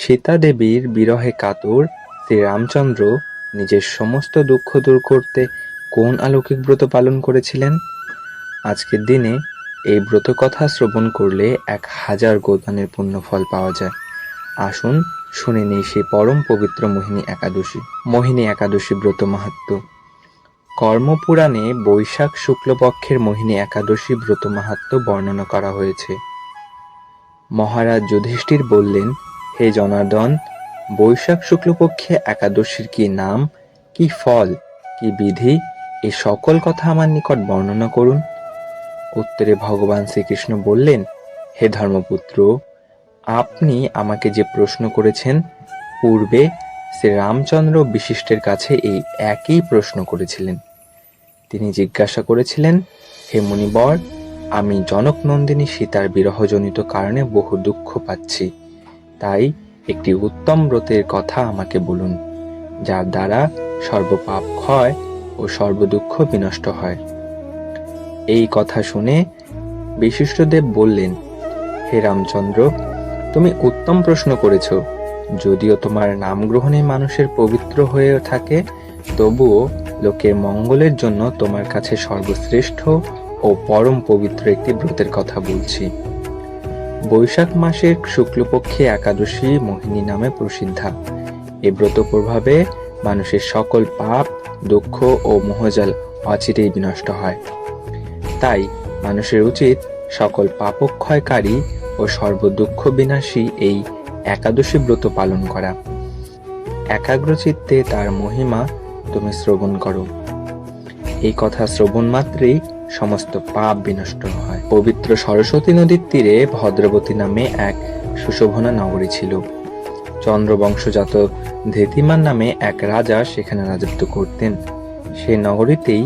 সীতা দেবীর বিরহে কাতর শ্রীরামচন্দ্র নিজের সমস্ত দুঃখ দূর করতে কোন অলৌকিক ব্রত পালন করেছিলেন? আজকের দিনে এই ব্রত কথা শ্রবণ করলে 1000 গোদানের পুণ্যফল পাওয়া যায়। আসুন শুনে নেই সেই পরম পবিত্র মোহিনী একাদশী ব্রত মাহাত্ম্য। কর্মপুরাণে বৈশাখ শুক্লপক্ষের মোহিনী একাদশী ব্রত মাহাত্ম্য বর্ণনা করা হয়েছে। মহারাজ যুধিষ্ঠির বললেন, হে জনার্দন, বৈশাখ শুক্লপক্ষে একাদশীর কি নাম, কি ফল, কি বিধি, এ সকল কথা আমার নিকট বর্ণনা করুন। উত্তরে ভগবান শ্রীকৃষ্ণ বললেন, হে ধর্মপুত্র, আপনি আমাকে যে প্রশ্ন করেছেন, পূর্বে শ্রীরামচন্দ্র বিশিষ্টের কাছে এই একই প্রশ্ন করেছিলেন। তিনি জিজ্ঞাসা করেছিলেন, হে মুনিবর, আমি জনকনন্দিনী সীতার বিরহজনিত কারণে বহু দুঃখ পাচ্ছি, তাই একটি উত্তম ব্রতের কথা আমাকে বলুন, যার দ্বারা সর্বপাপ ক্ষয় ও সর্বদুঃখ বিনষ্ট হয়। এই কথা শুনে বিশিষ্টদেব বললেন, হে রামচন্দ্র, তুমি উত্তম প্রশ্ন করেছ। যদিও তোমার নাম গ্রহণে মানুষের পবিত্র হয়ে থাকে, তবুও লোকের মঙ্গলের জন্য তোমার কাছে সর্বশ্রেষ্ঠ ও পরম পবিত্র একটি ব্রতের কথা বলছি। বৈশাখ মাসের শুক্লপক্ষে একাদশী মোহিনী নামে প্রসিদ্ধা। এই ব্রত প্রভাবে মানুষের সকল পাপ, দুঃখ ও মোহজাল অচিরেই বিনষ্ট হয়। তাই মানুষের উচিত সকল পাপক্ষয়কারী ও সর্বদুঃখ বিনাশী এই একাদশী ব্রত পালন করা। একাগ্রচিত্তে তার মহিমা তুমি শ্রবণ করো। এই কথা শ্রবণ মাত্রেই সমস্ত পাপ বিনষ্ট হয়। পবিত্র সরস্বতী নদীর তীরে ভদ্রবতী নামে এক সুশোভনা নগরী ছিল। চন্দ্রবংশজাত ধৃতিমান নামে এক রাজা সেখানে রাজত্ব করতেন। সেই নগরীতেই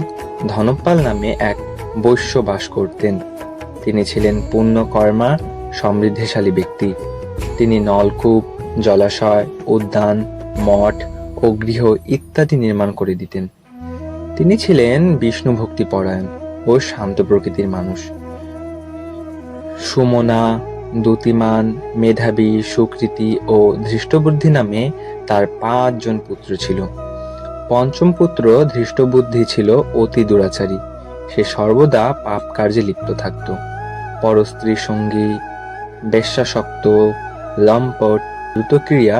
ধনপাল নামে এক বৈশ্য বাস করতেন। তিনি ছিলেন পুণ্যকর্মা সমৃদ্ধিশালী ব্যক্তি। তিনি নলকূপ, জলাশয়, উদ্যান, মঠ ও গৃহ ইত্যাদি নির্মাণ করে দিতেন। তিনি ছিলেন বিষ্ণু ভক্তিপরায়ণ ও শান্ত প্রকৃতির মানুষ। সুমনা, দ্যুতিমান, মেধাবী, সুকৃতি ও ধৃষ্টবুদ্ধি নামে তার 5 জন পুত্র ছিল। পঞ্চম পুত্র ধৃষ্টবুদ্ধি ছিল অতি দুরাচারী। সে সর্বদা পাপ কার্যে লিপ্ত থাকত। পরস্ত্রী সঙ্গী, বেশ্যাসক্ত, লম্পট, দ্রুতক্রিয়া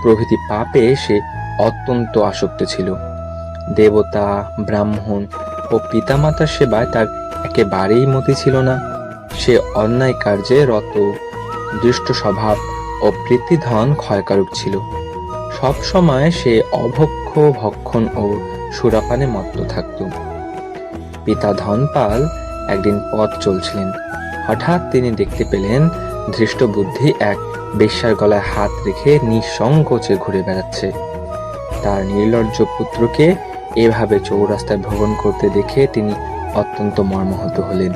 প্রভৃতি পাপে সে অত্যন্ত আসক্ত ছিল। দেবতা, ব্রাহ্মণ ও পিতামাতার সেবায় তার একেবারেই মতি ছিল না। সে অন্যায় কার্যে রত, দুষ্ট স্বভাব ও প্রীতিধন ক্ষয়কারক ছিল। সব সময় সে অভক্ষ, ভক্ষণ ও সুরাপানে মত্ত থাকত। পিতা ধনপাল একদিন পথ চলছিলেন। হঠাৎ তিনি দেখতে পেলেন ধৃষ্টবুদ্ধি এক বেশ্যার গলায় হাত রেখে নিঃসংকোচে ঘুরে বেড়াচ্ছে। তার নির্লজ্জ পুত্রকে এভাবে চৌরাস্তায় ভ্রমণ করতে দেখে তিনি অত্যন্ত মর্মাহত হলেন।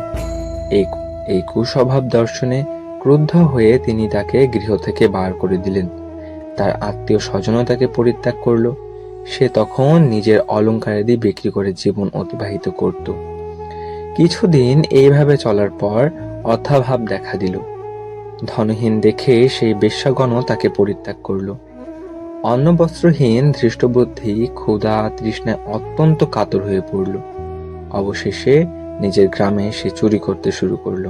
এই কুস্বভাব দর্শনে ক্রুদ্ধ হয়ে তিনি তাকে গৃহ থেকে বার করে দিলেন। তার আত্মীয় স্বজনও তাকে পরিত্যাগ করল। সে তখন নিজের অলংকারাদি বিক্রি করে জীবন অতিবাহিত করত। কিছুদিন এইভাবে চলার পর অর্থাভাব দেখা দিল। ধনহীন দেখে সেই বেশ্যাগণও তাকে পরিত্যাগ করল। অন্নবস্ত্রহীন ধৃষ্টবুদ্ধি ক্ষুধা তৃষ্ণায় অত্যন্ত কাতর হয়ে পড়ল। অবশেষে নিজের গ্রামে সে চুরি করতে শুরু করল।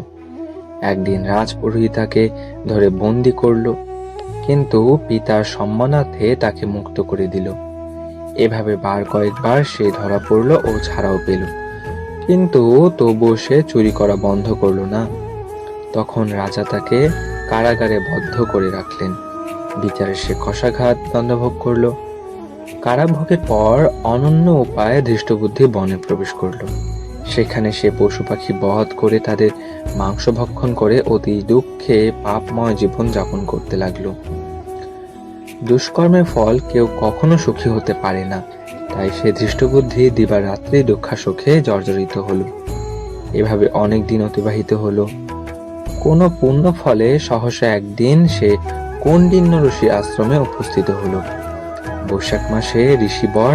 একদিন রাজপুরোহিত তাকে ধরে বন্দি করল, কিন্তু পিতার সম্মানার্থে তাকে মুক্ত করে দিল। এভাবে কয়েকবার সে ধরা পড়ল ও ছাড়াও পেল, কিন্তু তবুও সে চুরি করা বন্ধ করল না। তখন রাজা তাকে কারাগারে বদ্ধ করে রাখলেন। বিচারে সে কষাঘাত দণ্ডভোগ করল। কারাভোগের পর অনন্য উপায়ে ধৃষ্টবুদ্ধি বনে প্রবেশ করল। সেখানে সে পশু পাখি বধ করে তাদের মাংস ভক্ষণ করে অতি দুঃখে পাপময় জীবন যাপন করতে লাগলো। দুষ্কর্মের ফল কেউ কখনো সুখী হতে পারে না, তাই সে ধৃষ্টবুদ্ধি দিবারাত্রি দুঃখাশোকে জর্জরিত হলো। এভাবে অনেক দিন অতিবাহিত হলো। কোনো পুণ্য ফলে সহসা একদিন সে কৌন্ডিন্য ঋষি আশ্রমে উপস্থিত হলো। বৈশাখ মাসে ঋষিবর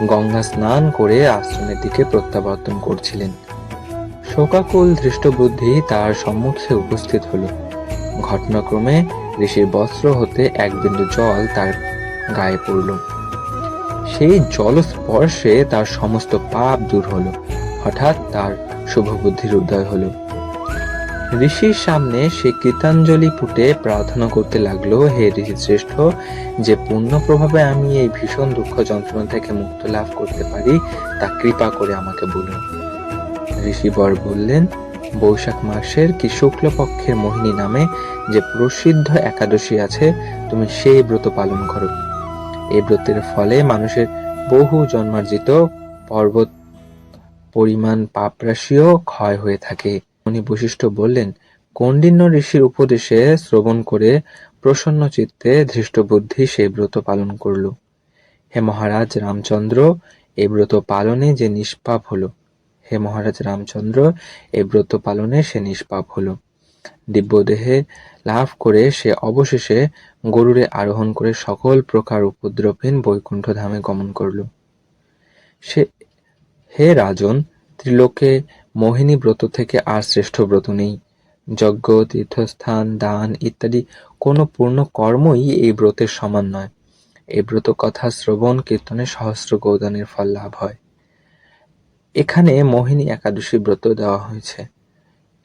গঙ্গা স্নান করে আশ্রমের দিকে প্রত্যাবর্তন করছিলেন। শোকাকুল ধৃষ্টবুদ্ধি তার সম্মুখে উপস্থিত হলো। ঘটনাক্রমে ঋষির বস্ত্র হতে এক বিন্দু জল তার গায়ে পড়ল। সেই জল স্পর্শে তার সমস্ত পাপ দূর হলো। হঠাৎ তার শুভবুদ্ধির উদয় হলো। ঋষির সামনে সে কৃতাঞ্জলি পুটে প্রার্থনা করতে লাগলো, হে ঋষি শ্রেষ্ঠ, যে পুণ্য প্রভাবে আমি এই ভীষণ দুঃখ যন্ত্রণা থেকে মুক্ত লাভ করতে পারি তা কৃপা করে আমাকে বলুন। ঋষিবর বললেন, বৈশাখ মাসের কি শুক্লপক্ষের মোহিনী নামে যে প্রসিদ্ধ একাদশী আছে, তুমি সেই ব্রত পালন করো। এই ব্রতের ফলে মানুষের বহু জন্মার্জিত পর্বত পরিমাণ পাপরাশিও ক্ষয় হয়ে থাকে। মুনি বশিষ্ঠ বললেন, কৌণ্ডিন্য ঋষির উপদেশে শ্রবণ করে প্রসন্ন চিত্তে ধৃষ্টবুদ্ধি সেই ব্রত পালন করল। হে মহারাজ রামচন্দ্র, এই ব্রত পালনে যে নিষ্পাপ হলো। হে মহারাজ রামচন্দ্র, এই ব্রত পালনে সে নিষ্পাপ হলো। দিব্যদেহে লাভ করে সে অবশেষে গরুড়ে আরোহণ করে সকল প্রকার উপদ্রবহীন বৈকুণ্ঠ ধামে গমন করল। সে হে রাজন, ত্রিলোকে মোহিনী ব্রত থেকে আর শ্রেষ্ঠ ব্রত নেই। যজ্ঞ, তীর্থস্থান, দান ইত্যাদি কোনো পূর্ণ কর্মই এই ব্রতের সমান নয়। এই ব্রত কথা শ্রবণ কীর্তনে সহস্র গৌদানের ফল লাভ হয়। এখানে মোহিনী একাদশী ব্রত দেওয়া হয়েছে।